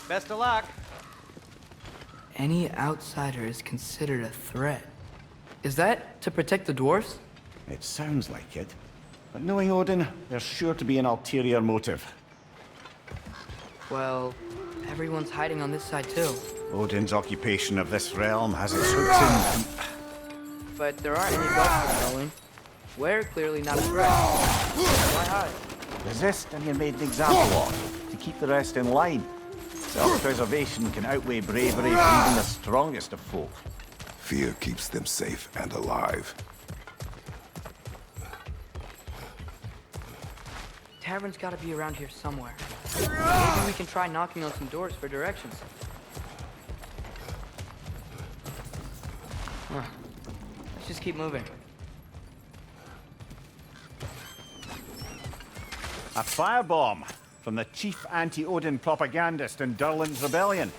Best of luck. Any outsider is considered a threat. Is that to protect the dwarves? It sounds like it. But knowing Odin, there's sure to be an ulterior motive. Well, everyone's hiding on this side too. Odin's occupation of this realm has its hooks in... But there aren't any gods patrolling. We're clearly not a threat. Why hide? Resist and you're made an example of, to keep the rest in line. Self-preservation can outweigh bravery for even the strongest of folk. Fear keeps them safe and alive. Tavern's gotta be around here somewhere. Maybe we can try knocking on some doors for directions. Let's just keep moving. A firebomb from the chief anti-Odin propagandist in Durlin's rebellion.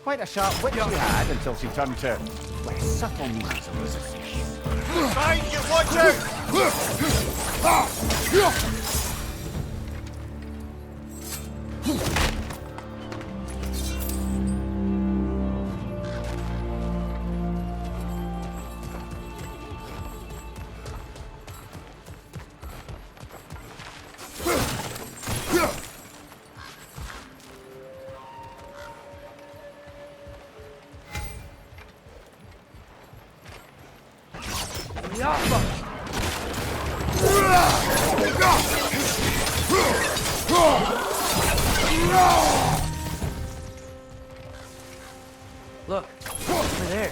Quite a sharp wit she had until she turned to less subtle means of resistance. Behind you, watch out! Look, over there.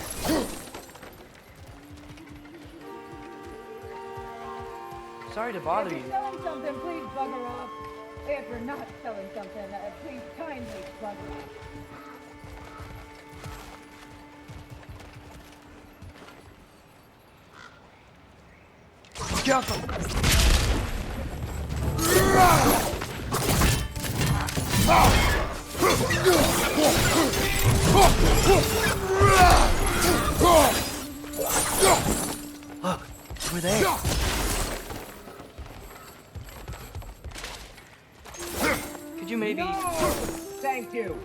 Sorry to bother you. If you're selling something, please bugger off. If you're not selling something, please kindly bugger off. Careful! Look, over there. Could you maybe... No! Thank you.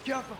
Careful!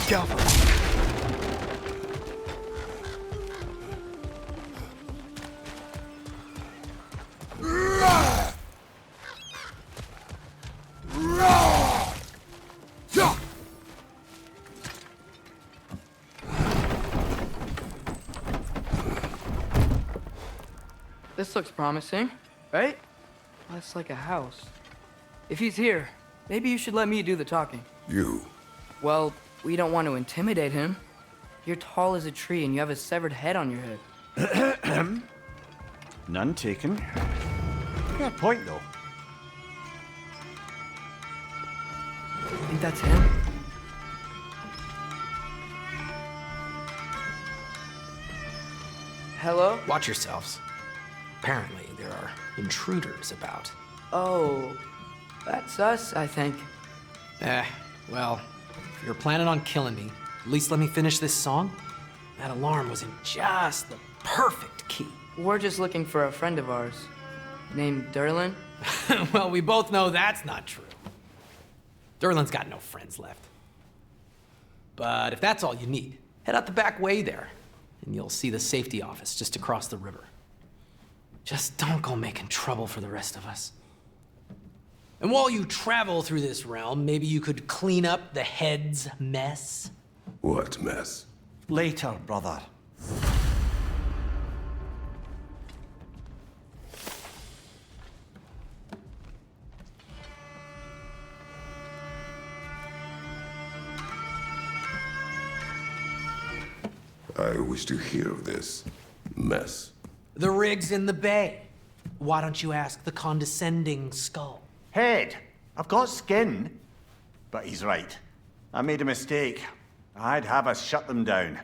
Careful. This looks promising, right? Well, it's like a house. If he's here, maybe you should let me do the talking. You. Well, we don't want to intimidate him. You're tall as a tree and you have a severed head on your head. None taken. Fair point, though. Think that's him? Hello? Watch yourselves. Apparently, there are intruders about. Oh, that's us, I think. Well, if you're planning on killing me, at least let me finish this song. That alarm was in just the perfect key. We're just looking for a friend of ours named Derlin. Well, we both know that's not true. Derlin's got no friends left. But if that's all you need, head out the back way there, and you'll see the safety office just across the river. Just don't go making trouble for the rest of us. And while you travel through this realm, maybe you could clean up the head's mess? What mess? Later, brother. I wish to hear of this mess. The rig's in the bay. Why don't you ask the condescending skull? Head. I've got skin. But he's right. I made a mistake. I'd have us shut them down.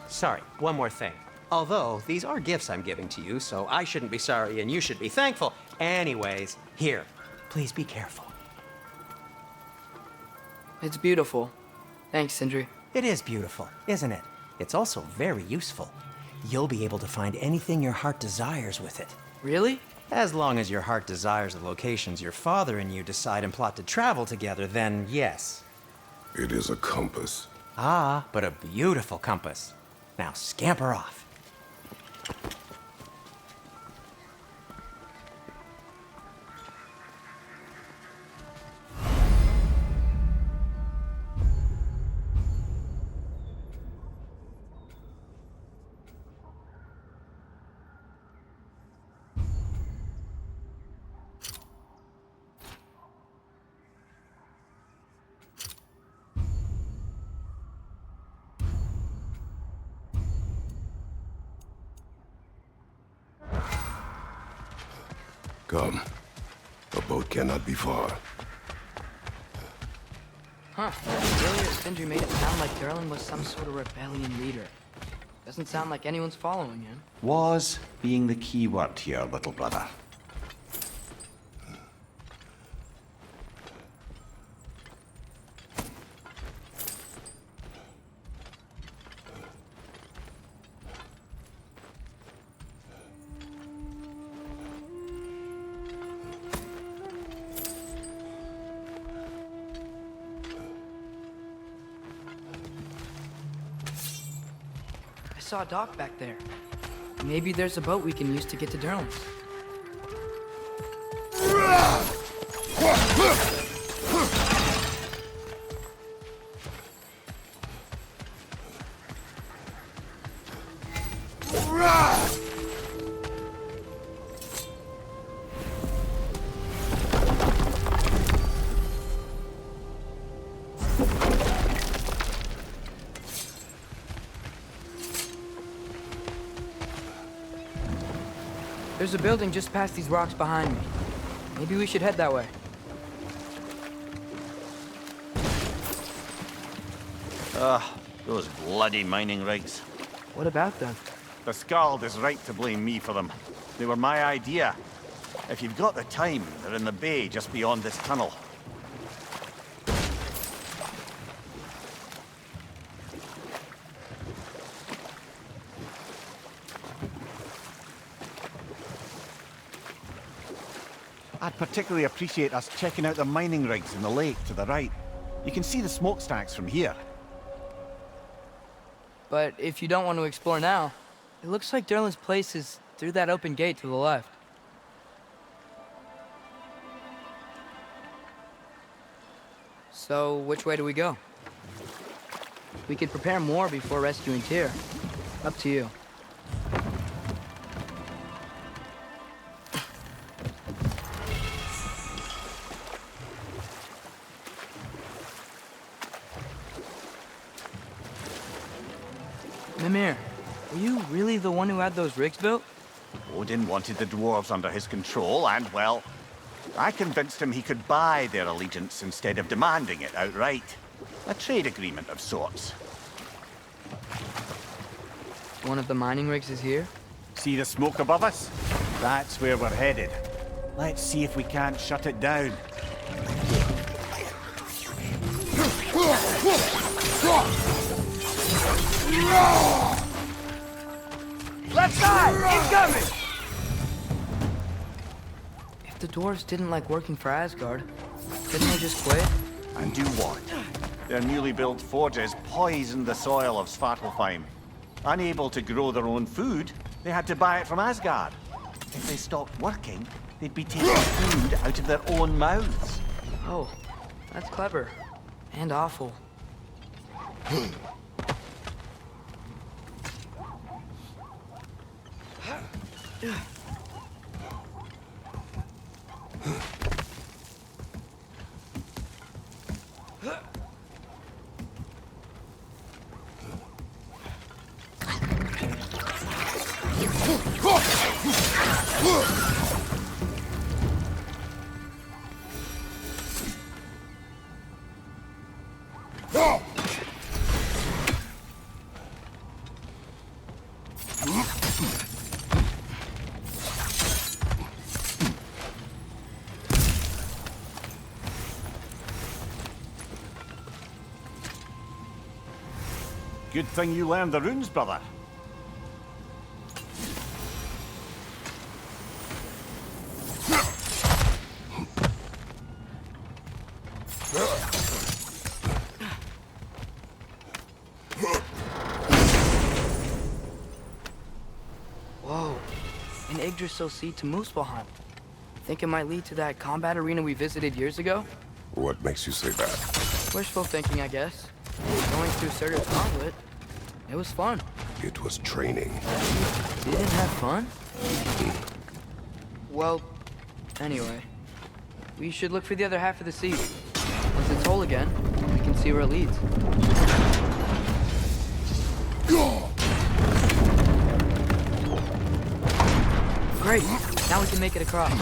Sorry, one more thing. Although, these are gifts I'm giving to you, so I shouldn't be sorry and you should be thankful. Anyways, here, please be careful. It's beautiful. Thanks, Sindri. It is beautiful, isn't it? It's also very useful. You'll be able to find anything your heart desires with it. Really? As long as your heart desires the locations your father and you decide and plot to travel together, then yes. It is a compass. Ah, but a beautiful compass. Now scamper off. Come. A boat cannot be far. Huh. Earlier, Sindri made it sound like Derlin was some sort of rebellion leader. Doesn't sound like anyone's following him. Was being the key word here, little brother. I saw a dock back there. Maybe there's a boat we can use to get to Derlin's. There's a building just past these rocks behind me. Maybe we should head that way. Those bloody mining rigs. What about them? The Skald is right to blame me for them. They were my idea. If you've got the time, they're in the bay just beyond this tunnel. I'd particularly appreciate us checking out the mining rigs in the lake to the right. You can see the smokestacks from here. But if you don't want to explore now, it looks like Derlin's place is through that open gate to the left. So, which way do we go? We could prepare more before rescuing Tyr. Up to you. Mimir, were you really the one who had those rigs built? Odin wanted the dwarves under his control, and, well, I convinced him he could buy their allegiance instead of demanding it outright. A trade agreement of sorts. One of the mining rigs is here? See the smoke above us? That's where we're headed. Let's see if we can't shut it down. Left side! Incoming! If the dwarves didn't like working for Asgard, couldn't they just quit? And do what? Their newly built forges poisoned the soil of Svartalfheim. Unable to grow their own food, they had to buy it from Asgard. If they stopped working, they'd be taking food out of their own mouths. Oh, that's clever. And awful. Good thing you learned the runes, brother. Whoa, an Yggdrasil seed to Muspelheim. Think it might lead to that combat arena we visited years ago? What makes you say that? Wishful thinking, I guess. Going through Surtur's gauntlet, it was fun. It was training. You didn't have fun? Well, anyway, we should look for the other half of the seed. Once it's whole again, we can see where it leads. Great, now we can make it across.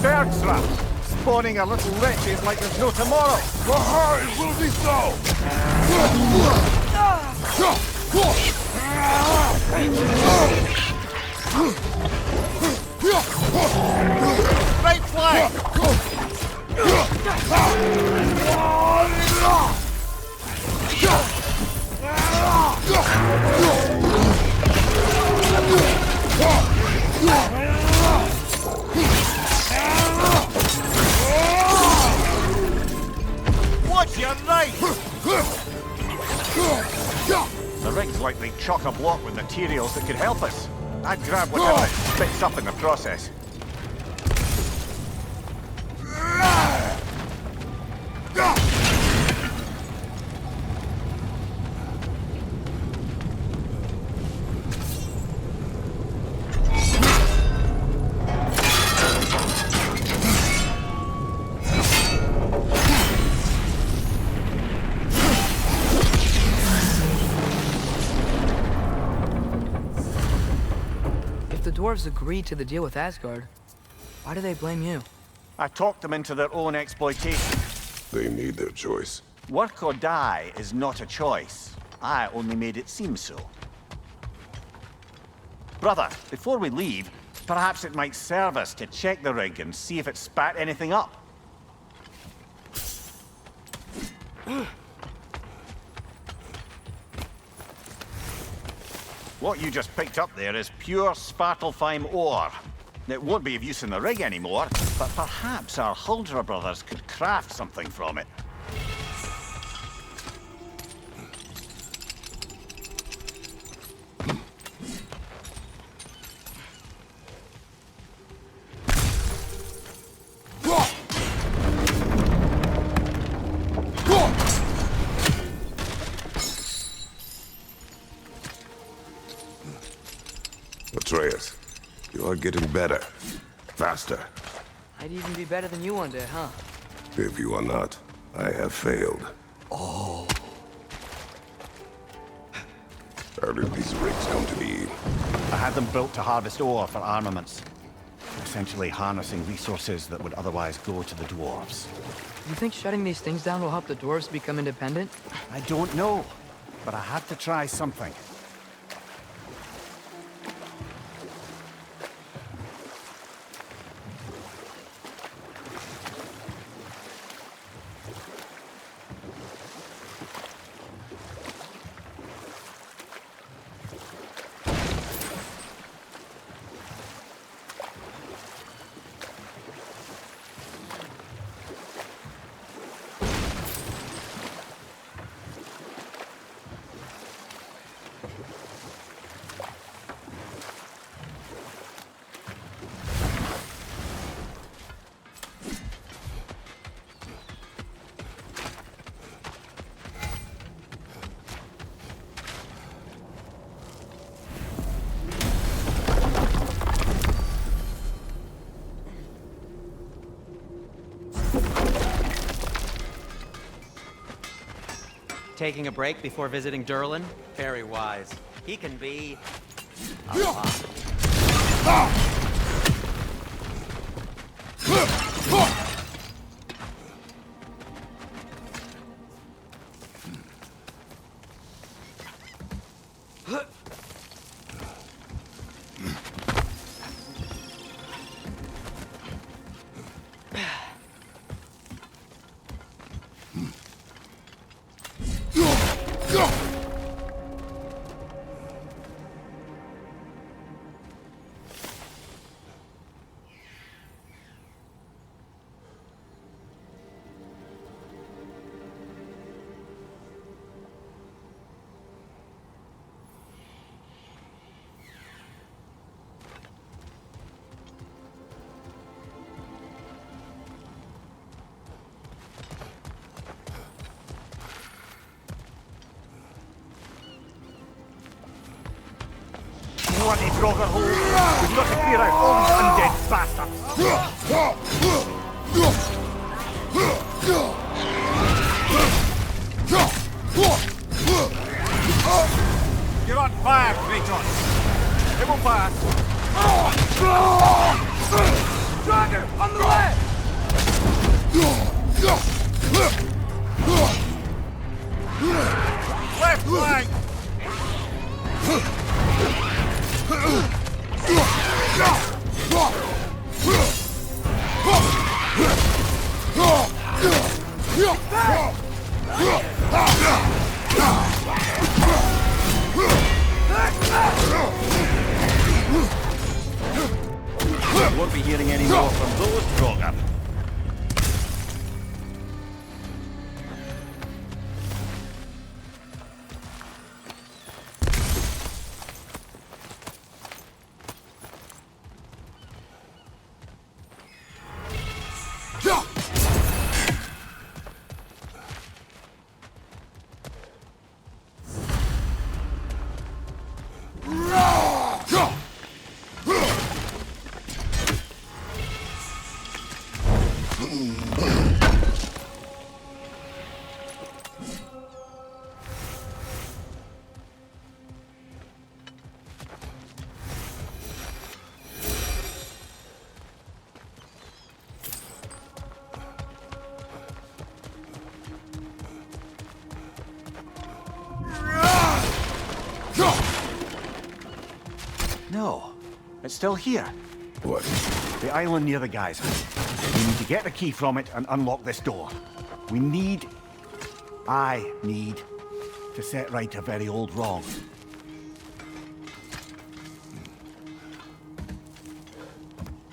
Bergstrap, spawning a little wretches like there's no tomorrow. It will be so! Right flank! Watch your right! The rig's likely chock-a-block with materials that could help us. I'd grab whatever it spits up in the process. If the dwarves agreed to the deal with Asgard, why do they blame you? I talked them into their own exploitation. They made their choice. Work or die is not a choice. I only made it seem so. Brother, before we leave, perhaps it might serve us to check the rig and see if it spat anything up. What you just picked up there is pure Svartalfheim ore. It won't be of use in the rig anymore, but perhaps our Huldra brothers could craft something from it. Atreus, you are getting better. Faster. I'd even be better than you one day, huh? If you are not, I have failed. Oh. How did these rigs come to be? I had them built to harvest ore for armaments. Essentially harnessing resources that would otherwise go to the dwarves. You think shutting these things down will help the dwarves become independent? I don't know, but I had to try something. Taking a break before visiting Durlin? Very wise. He can be a lot. Bloody Brotherhood! We've got to clear out all these undead bastards! You're on fire, Kratos! It will pass! Striker, on the left! Left flank! Won't be hearing any more from those Draugr. No, it's still here. What? The island near the geyser. We need to get the key from it and unlock this door. I need to set right a very old wrong.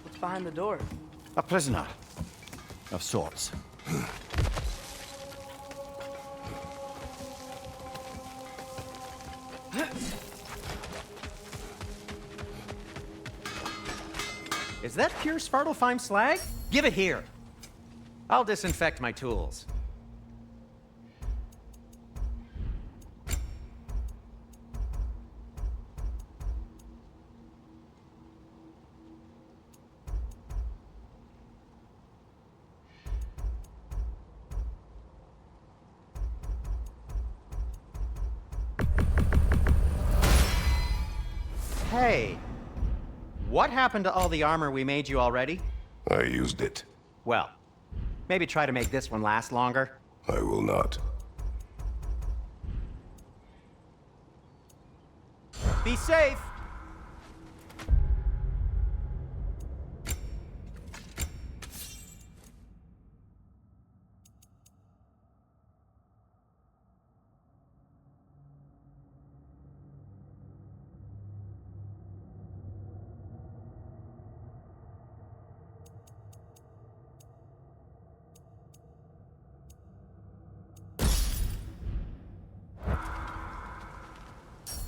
What's behind the door? A prisoner of sorts. Is that pure Svartalfheim slag? Give it here. I'll disinfect my tools. Hey, what happened to all the armor we made you already? I used it. Well, maybe try to make this one last longer. I will not. Be safe!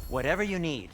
Whatever you need.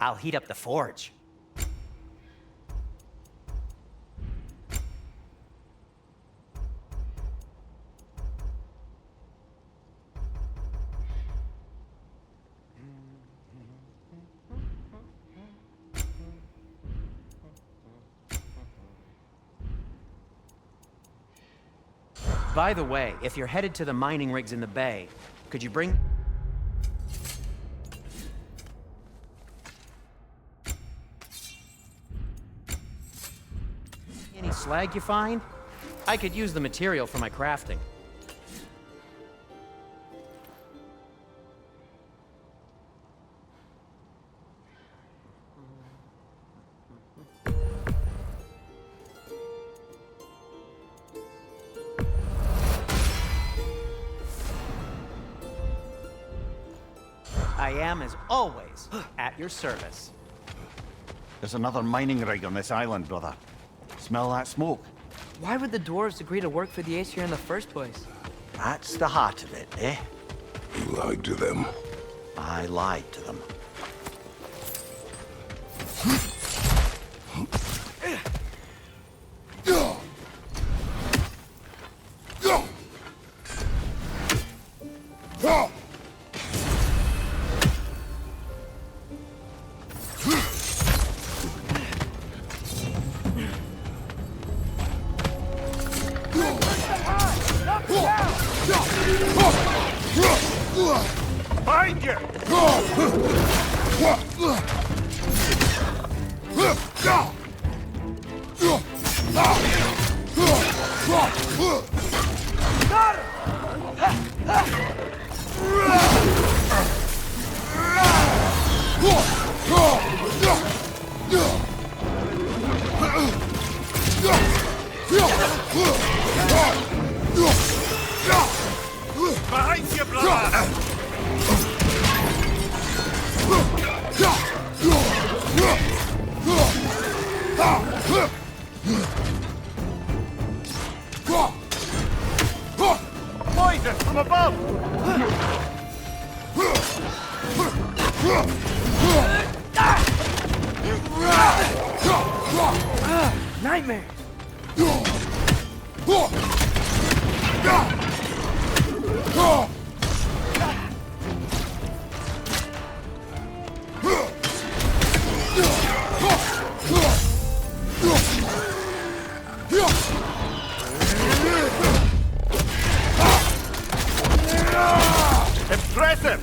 I'll heat up the forge. By the way, if you're headed to the mining rigs in the bay, could you bring... any slag you find? I could use the material for my crafting. I am, as always, at your service. There's another mining rig on this island, brother. Smell that smoke? Why would the dwarves agree to work for the Aesir in the first place? That's the heart of it, eh? You lied to them. I lied to them. Behind you! Behind you, brother! Poison from above! Nightmare! Impressive!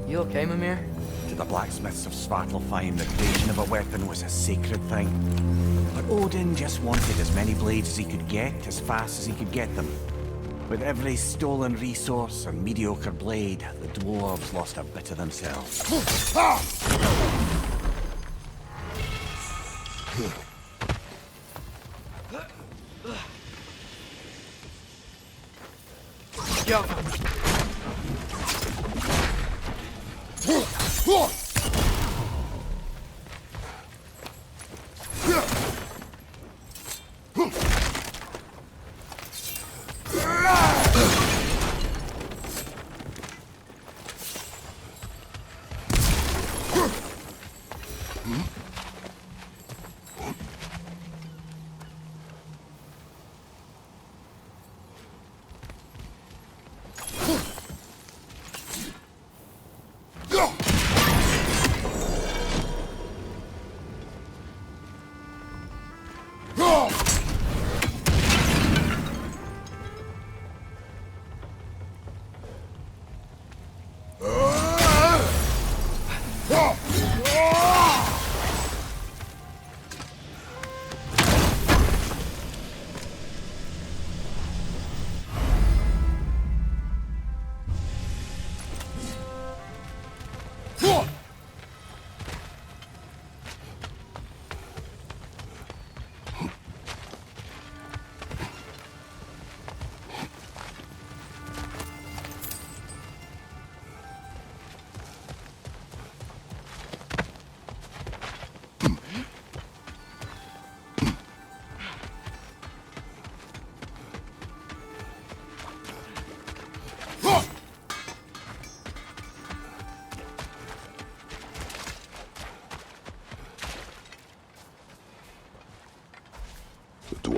You okay, Mimir? To the blacksmiths of Svartalfheim, the creation of a weapon was a sacred thing. But Odin just wanted as many blades as he could get, as fast as he could get them. With every stolen resource and mediocre blade, the dwarves lost a bit of themselves. Yo!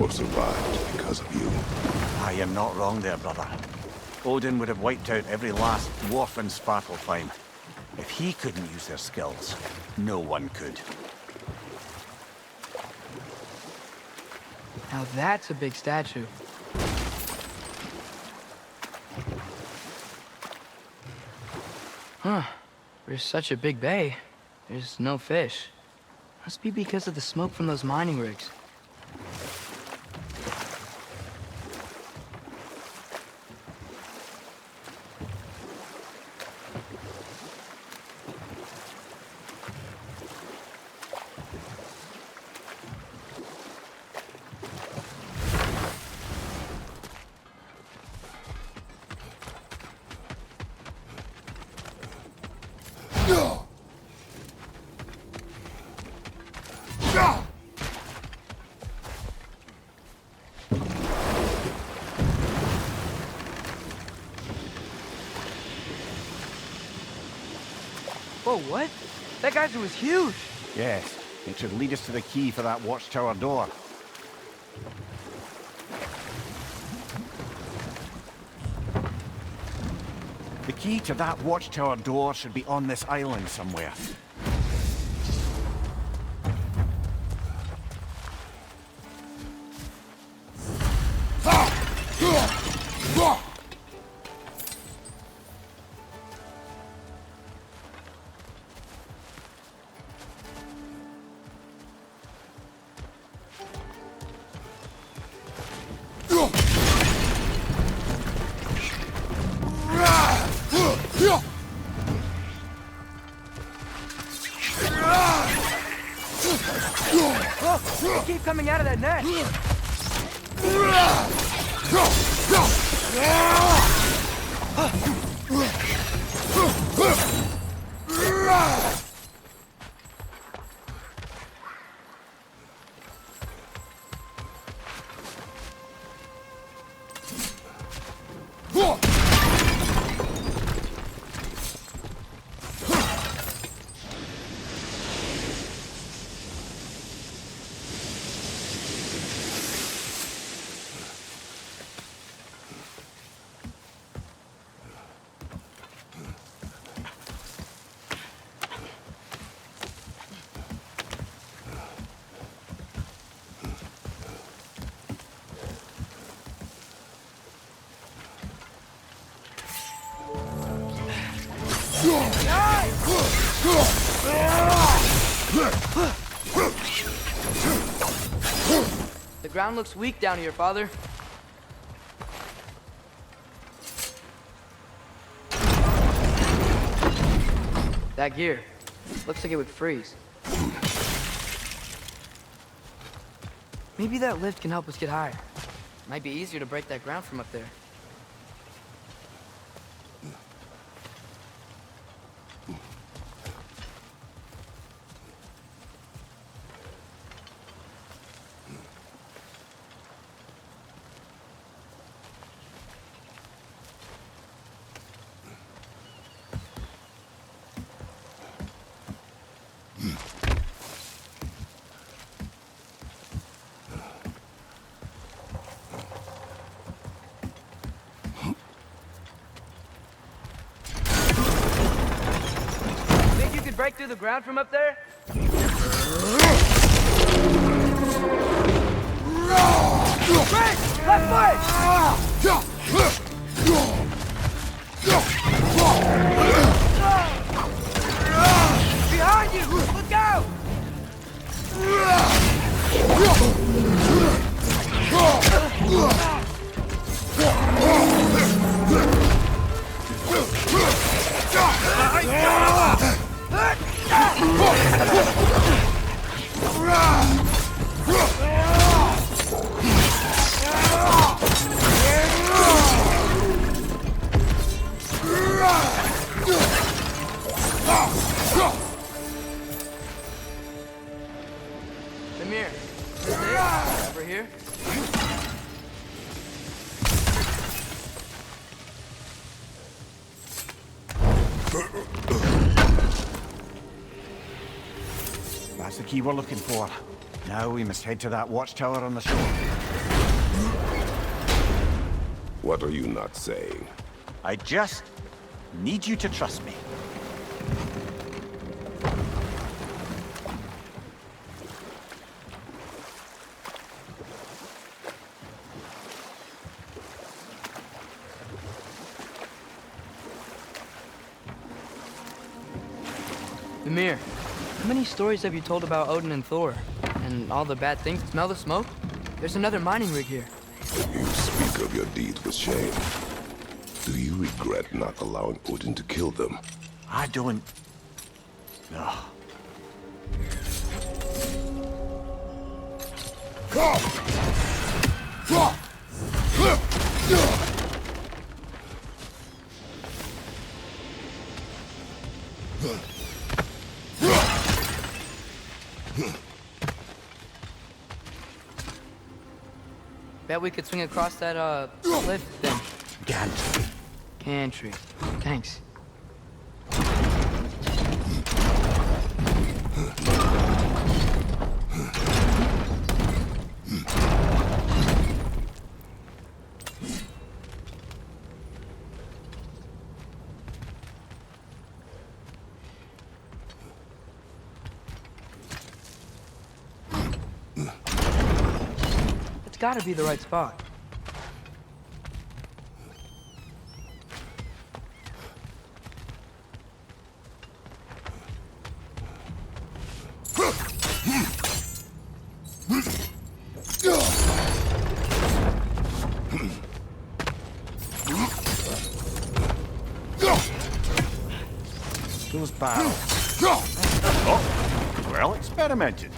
or survived because of you. I am not wrong there, brother. Odin would have wiped out every last dwarf in Svartalfheim. If he couldn't use their skills, no one could. Now that's a big statue. Huh. There's such a big bay. There's no fish. Must be because of the smoke from those mining rigs. Whoa, what? That geyser was huge! Yes, it should lead us to the key for that watchtower door. The key to that watchtower door should be on this island somewhere. Oh, they keep coming out of that net! The ground looks weak down here, Father. That gear. Looks like it would freeze. Maybe that lift can help us get higher. Might be easier to break that ground from up there. Break through the ground from up there? Break! Left foot! Behind you! Look out! Come here. Over here. That's the key we're looking for. Now we must head to that watchtower on the shore. What are you not saying? I just need you to trust me. Ymir, how many stories have you told about Odin and Thor? And all the bad things? Smell the smoke? There's another mining rig here. You speak of your deeds with shame. Do you regret not allowing Odin to kill them? I don't... No. Bet we could swing across that, cliff thing. Gantry. Gantry. Thanks. It's gotta be the right spot. Those barrels. Oh, well experimented.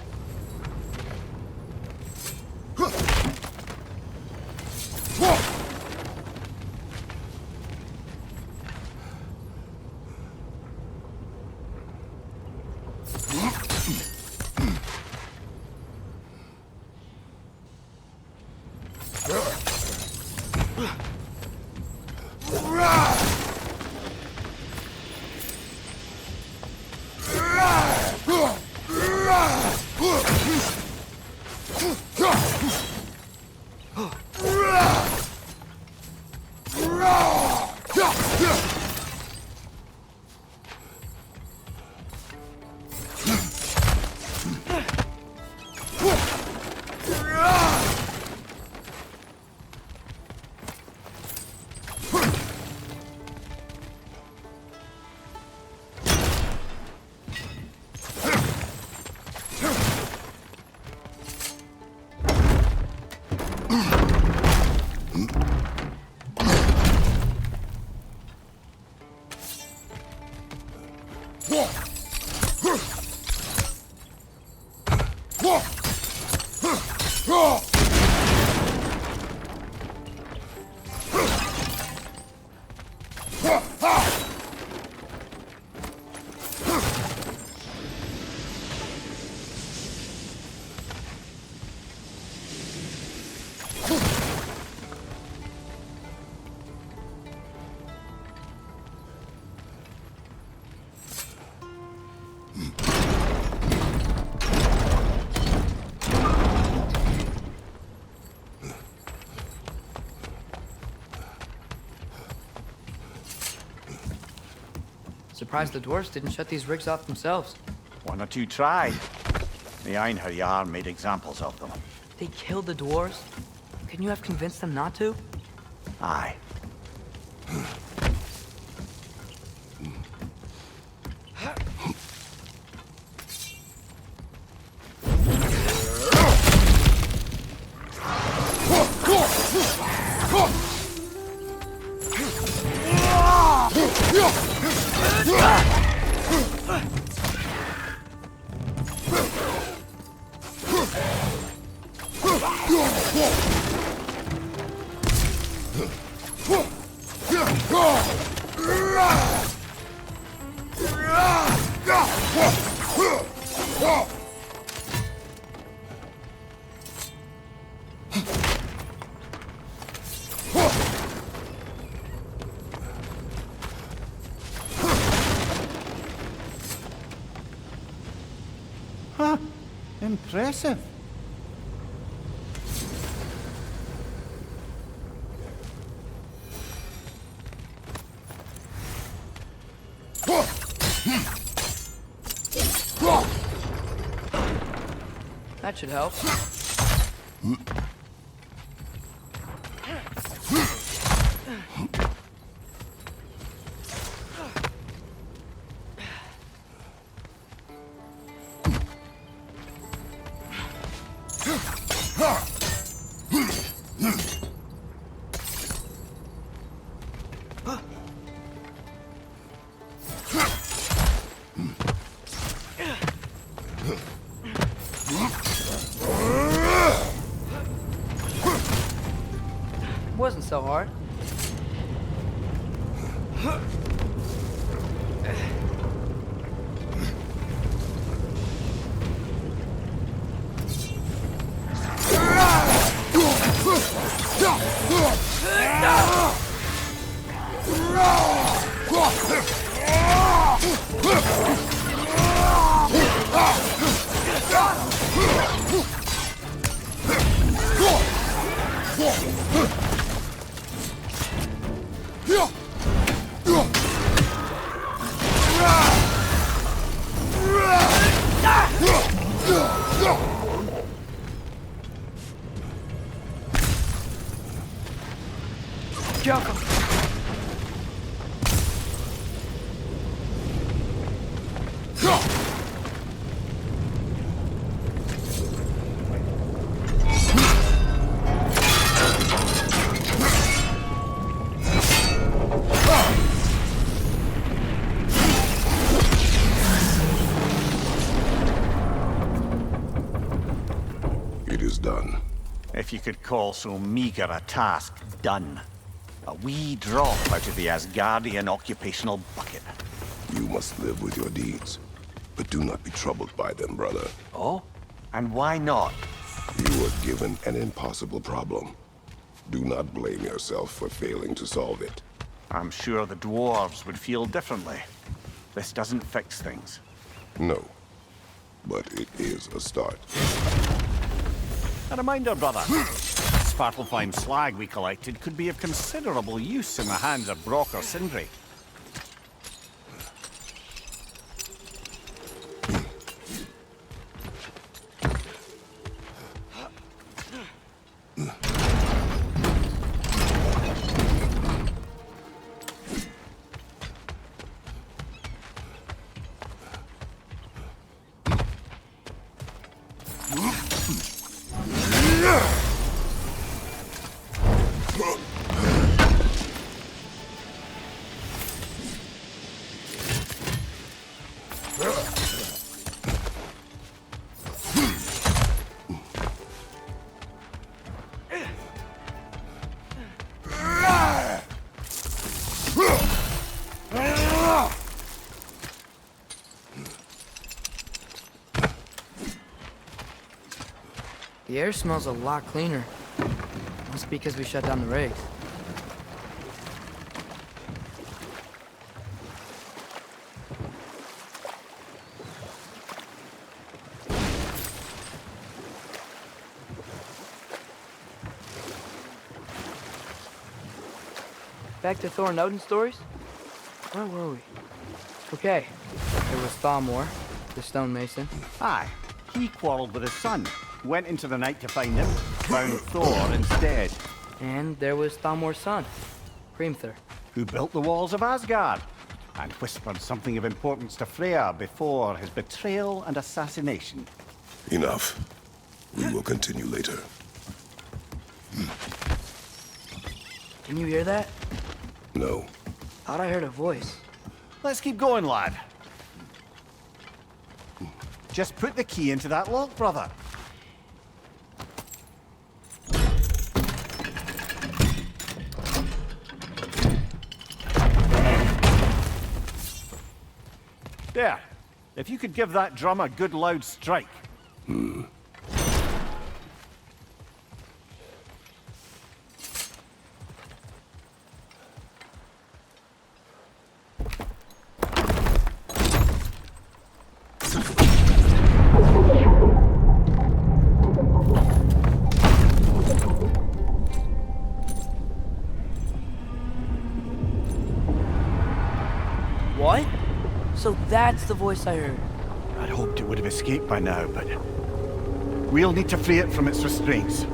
Surprised the dwarves didn't shut these rigs off themselves. One or two tried. The Einherjar made examples of them. They killed the dwarves? Couldn't you have convinced them not to? Aye. Huh. Impressive. That should help. Wasn't so hard. Jump him. It is done. If you could call so meager a task done. A wee drop out of the Asgardian occupational bucket. You must live with your deeds, but do not be troubled by them, brother. Oh? And why not? You were given an impossible problem. Do not blame yourself for failing to solve it. I'm sure the dwarves would feel differently. This doesn't fix things. No, but it is a start. A reminder, brother. This Svartalfheim slag we collected could be of considerable use in the hands of Brock or Sindri. The air smells a lot cleaner. Must be because we shut down the rigs. Back to Thor and Odin stories? Where were we? Okay, there was Thalmor, the stonemason. Aye, he quarreled with his son. Went into the night to find him, found Thor instead. And there was Thalmor's son, Hrimthur. Who built the walls of Asgard, and whispered something of importance to Freya before his betrayal and assassination. Enough. We will continue later. Can you hear that? No. Thought I heard a voice. Let's keep going, lad. Just put the key into that lock, brother. There. If you could give that drum a good loud strike. What? So that's the voice I heard. I'd hoped it would have escaped by now, but we'll need to free it from its restraints.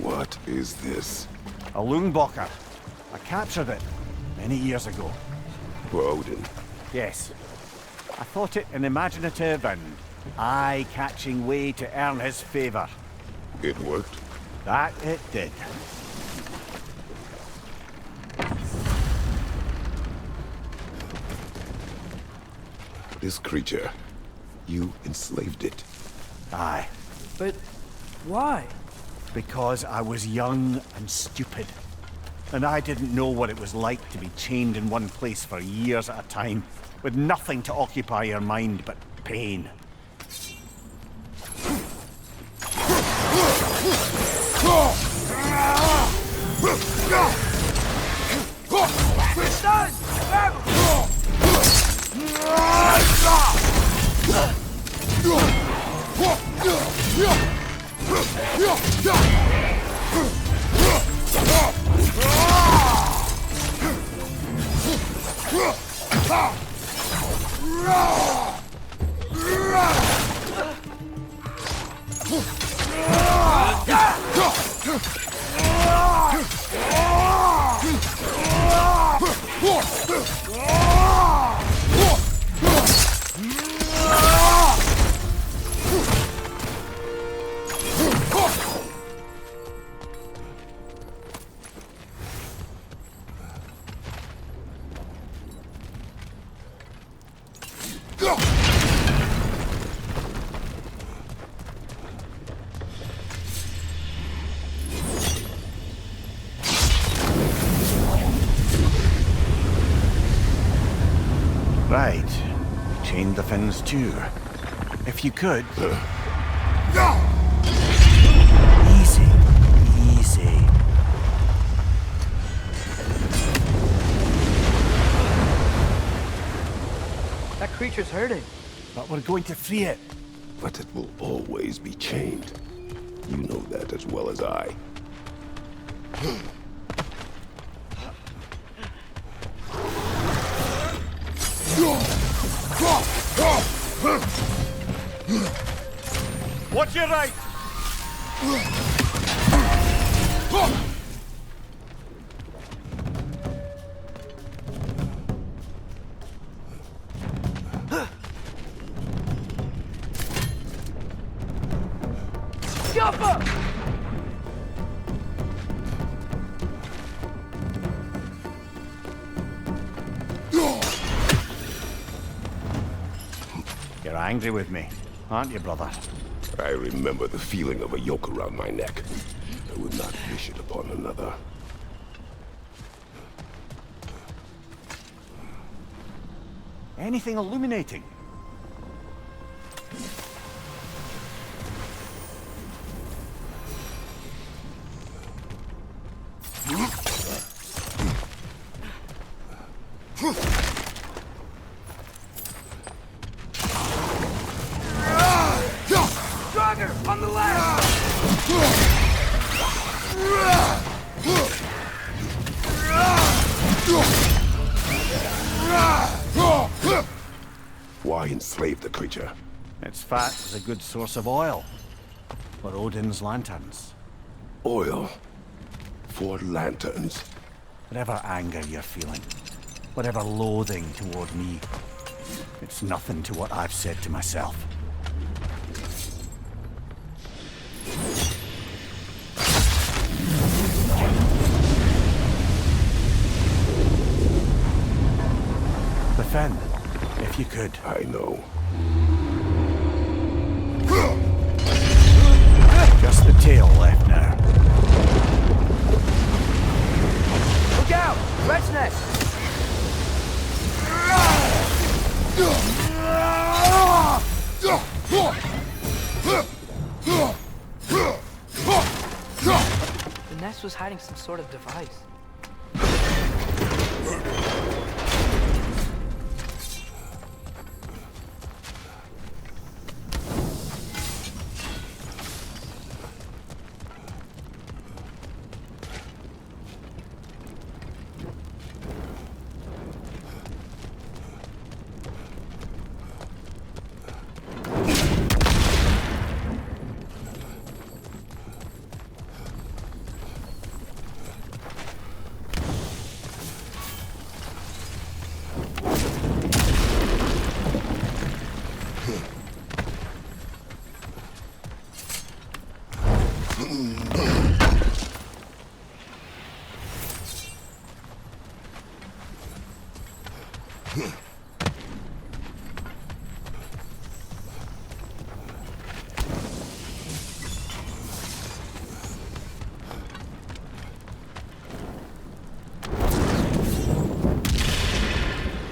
What is this? A Lungbocker. I captured it many years ago. For Odin. Yes. I thought it an imaginative and eye-catching way to earn his favor. It worked? That it did. This creature, you enslaved it. Aye. But why? Because I was young and stupid. And I didn't know what it was like to be chained in one place for years at a time, with nothing to occupy your mind but pain. Right. Chain the fins too. If you could. Easy. Easy. That creature's hurting. But we're going to free it. But it will always be chained. You know that as well as I. Watch your right! up! You're angry with me, aren't you, brother? I remember the feeling of a yoke around my neck. I would not wish it upon another. Anything illuminating? Driver, on the left! Why enslave the creature? Its fat is a good source of oil. For Odin's lanterns. Oil. For lanterns. Whatever anger you're feeling, whatever loathing toward me, it's nothing to what I've said to myself. Defend, if you could. I know. Just the tail left now. Look out! Red's neck! The nest was hiding some sort of device.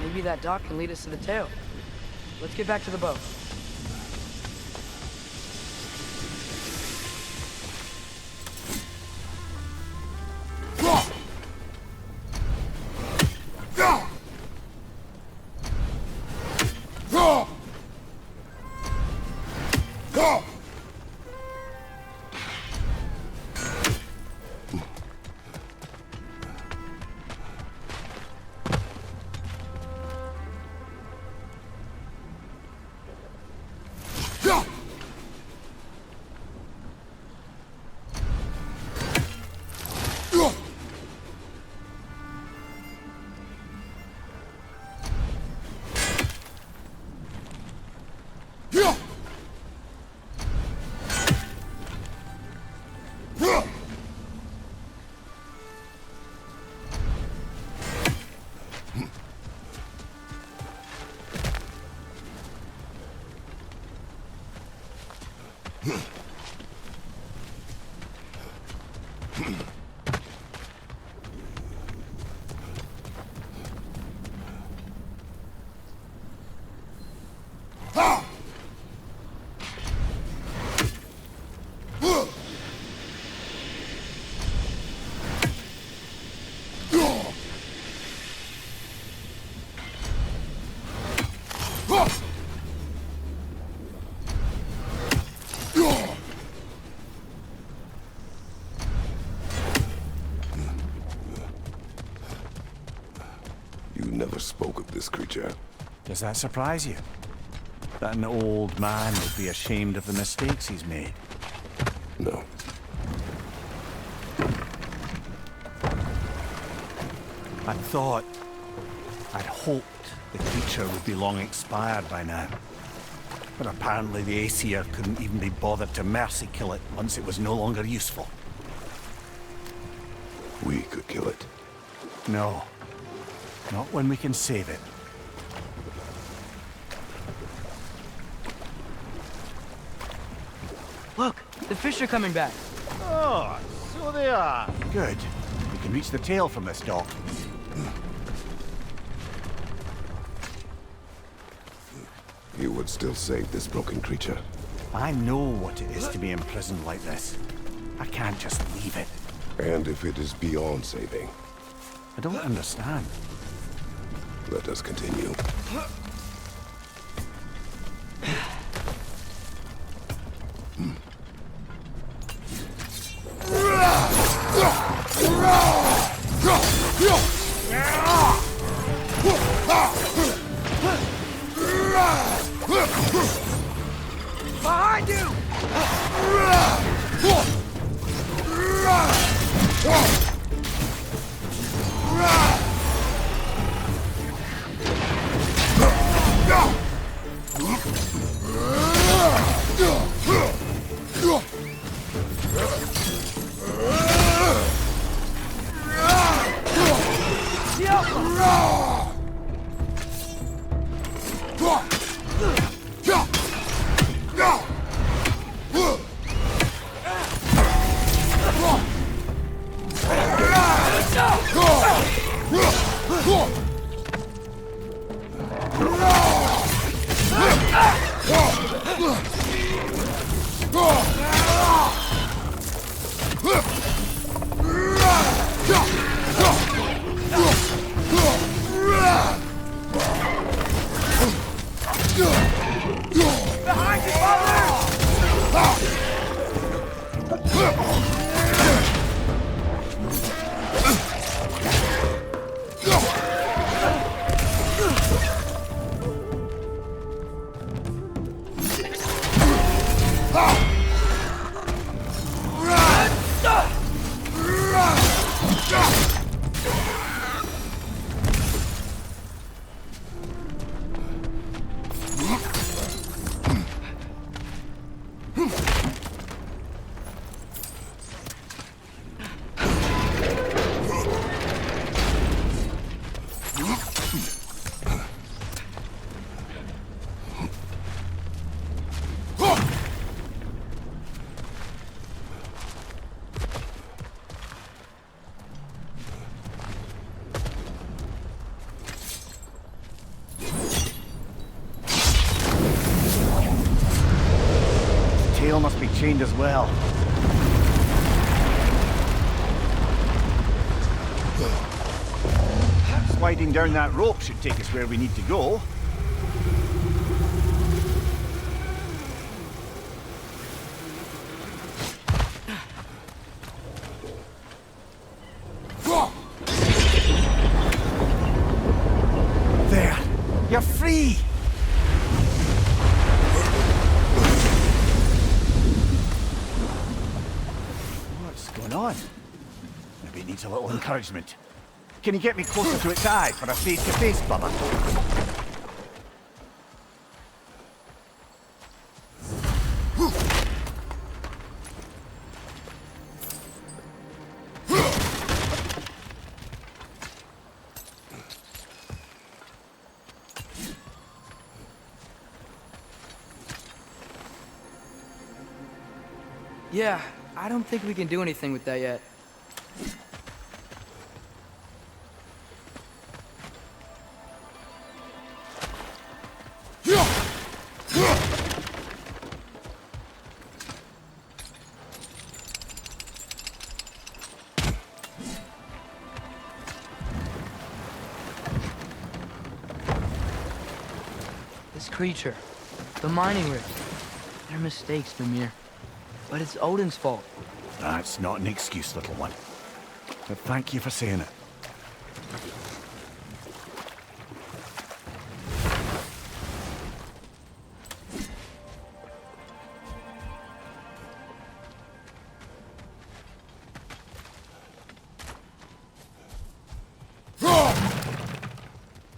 Maybe that dock can lead us to the tail. Let's get back to the boat. You never spoke of this creature. Does that surprise you? That an old man would be ashamed of the mistakes he's made? No. I'd hoped the creature would be long expired by now. But apparently the Aesir couldn't even be bothered to mercy kill it once it was no longer useful. We could kill it. No. Not when we can save it. Look, the fish are coming back. Oh, so they are. Good. We can reach the tail from this dock. You would still save this broken creature. I know what it is to be imprisoned like this. I can't just leave it. And if it is beyond saving, I don't understand. let us continue. Behind you! Tail must be chained as well. Sliding down that rope should take us where we need to go. There! You're free! What's going on? Maybe it needs a little encouragement. Can you get me closer to its eye for a face-to-face, brother? Yeah, I don't think we can do anything with that yet. This creature, the mining rig, they're mistakes, Mimir. But it's Odin's fault. That's not an excuse, little one. But thank you for saying it.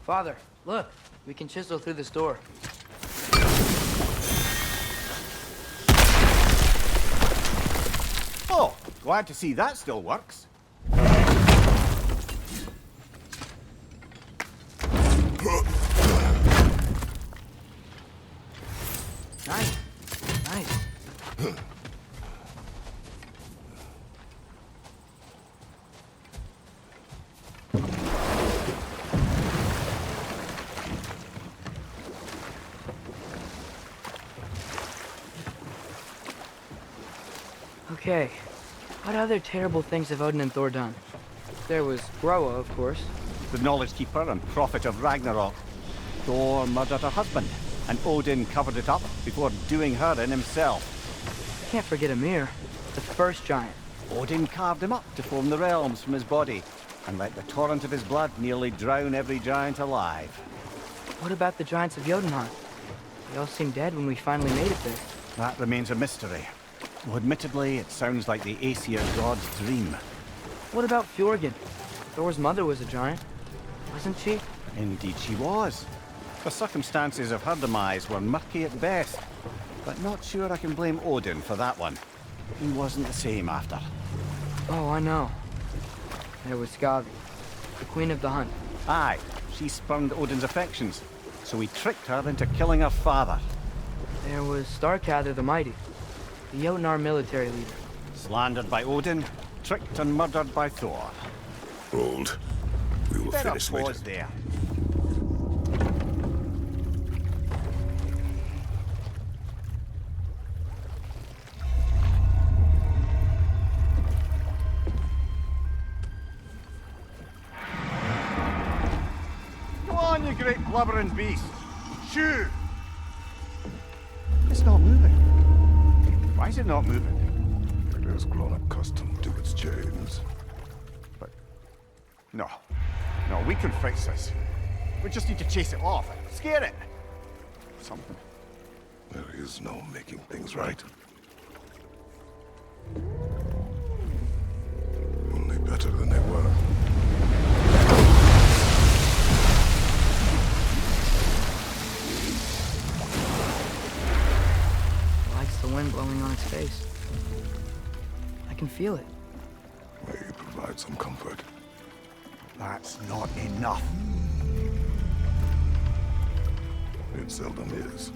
Father, look, we can chisel through this door. Glad to see that still works. Nice. Nice. Okay. What other terrible things have Odin and Thor done? There was Groa, of course. The knowledge keeper and prophet of Ragnarok. Thor murdered her husband, and Odin covered it up before doing her in himself. Can't forget Ymir, the first giant. Odin carved him up to form the realms from his body, and let the torrent of his blood nearly drown every giant alive. What about the giants of Jotunheim? They all seemed dead when we finally made it there. That remains a mystery. Though admittedly, it sounds like the Aesir god's dream. What about Fjorgyn? Thor's mother was a giant, wasn't she? Indeed she was. The circumstances of her demise were murky at best, but not sure I can blame Odin for that one. He wasn't the same after. Oh, I know. There was Skavi, the queen of the hunt. Aye, she spurned Odin's affections, so he tricked her into killing her father. There was Starkadr the Mighty, the Jotnar military leader. Slandered by Odin, tricked and murdered by Thor. Hold. We will Better finish later. pause there. Go on, you great blubbering beast. Shoo! It's not moving. Why is it not moving? It has grown accustomed to its chains. But no. No, we can fix this. We just need to chase it off. Scare it. Something. There is no making things right. Only better than they were. Likes the wind blowing on its face. I can feel it. May you provide some comfort. That's not enough. It seldom is.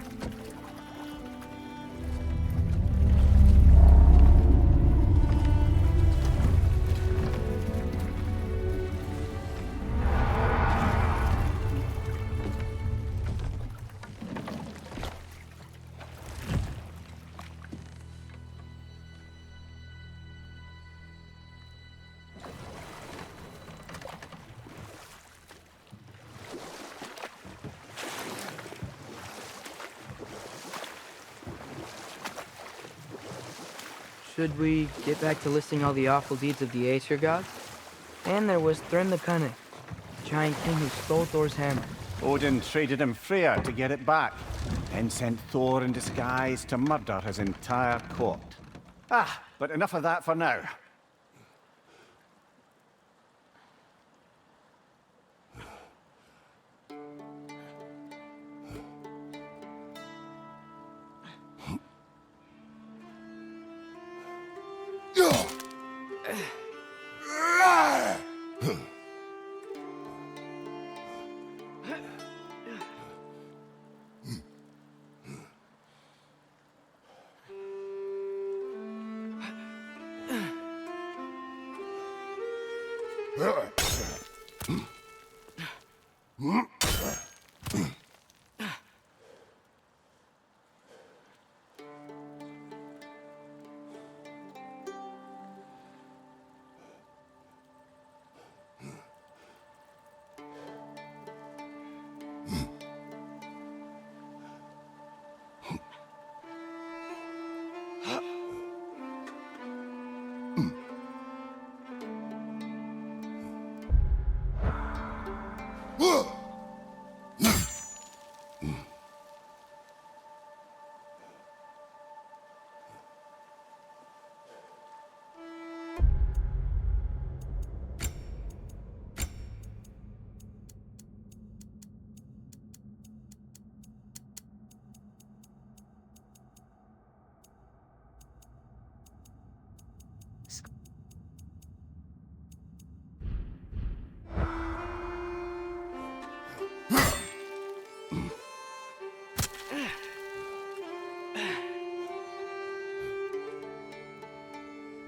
Should we get back to listing all the awful deeds of the Aesir gods? And there was Thrym the Cunning, the giant king who stole Thor's hammer. Odin traded him Freya to get it back, then sent Thor in disguise to murder his entire court. Ah, but enough of that for now.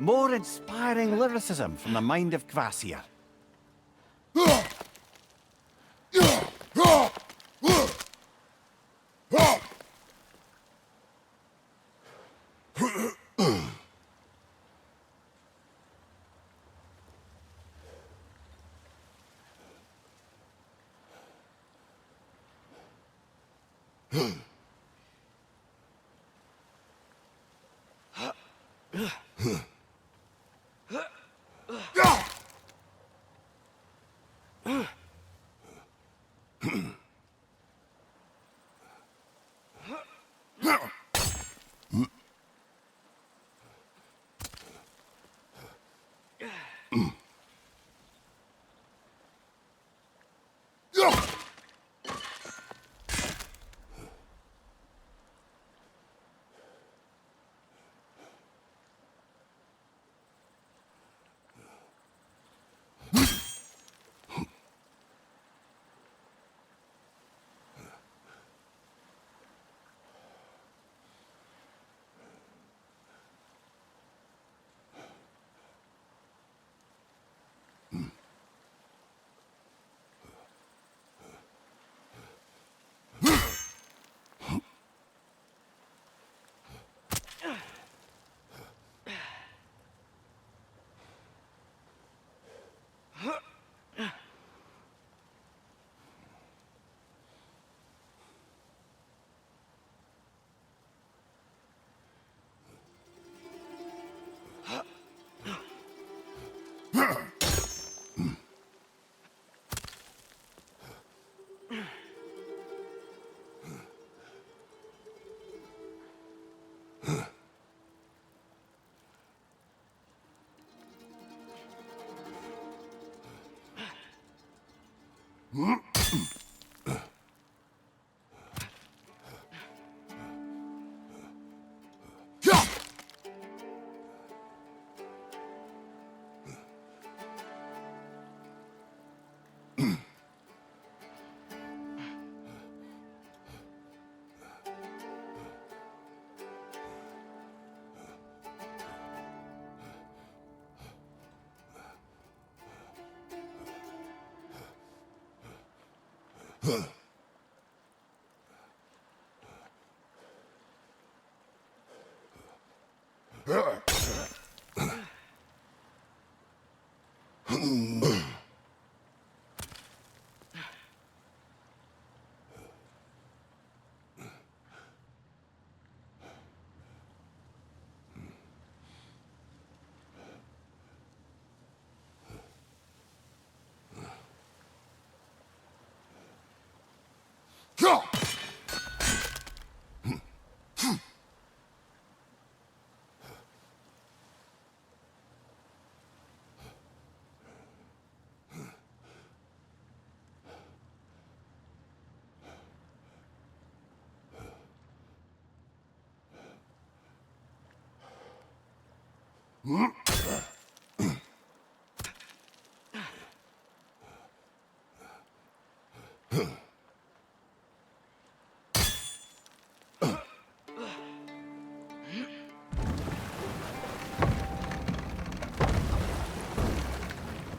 More inspiring lyricism from the mind of Kvasir.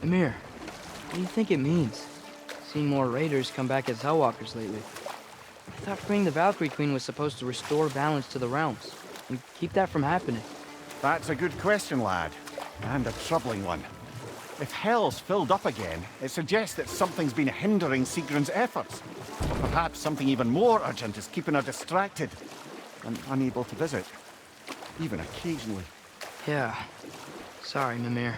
Amir, what do you think it means? Seeing more raiders come back as Hellwalkers lately. I thought freeing the Valkyrie Queen was supposed to restore balance to the realms and keep that from happening. That's a good question, lad. And a troubling one. If Hell's filled up again, it suggests that something's been hindering Sigrun's efforts. Or perhaps something even more urgent is keeping her distracted and unable to visit. Even occasionally. Yeah. Sorry, Mimir.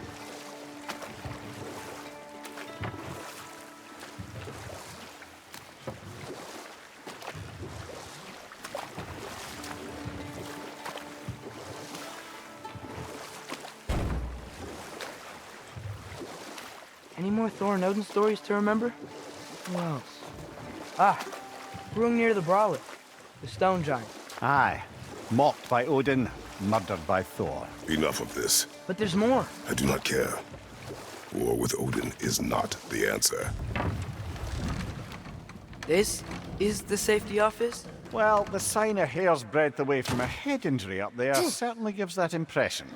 Any more Thor and Odin stories to remember? Who else? Ah, brewing near the Brawler, the stone giant. Aye. Mocked by Odin, murdered by Thor. Enough of this. But there's more. I do not care. War with Odin is not the answer. This is the safety office? Well, the sign a hair's breadth away from a head injury up there certainly gives that impression.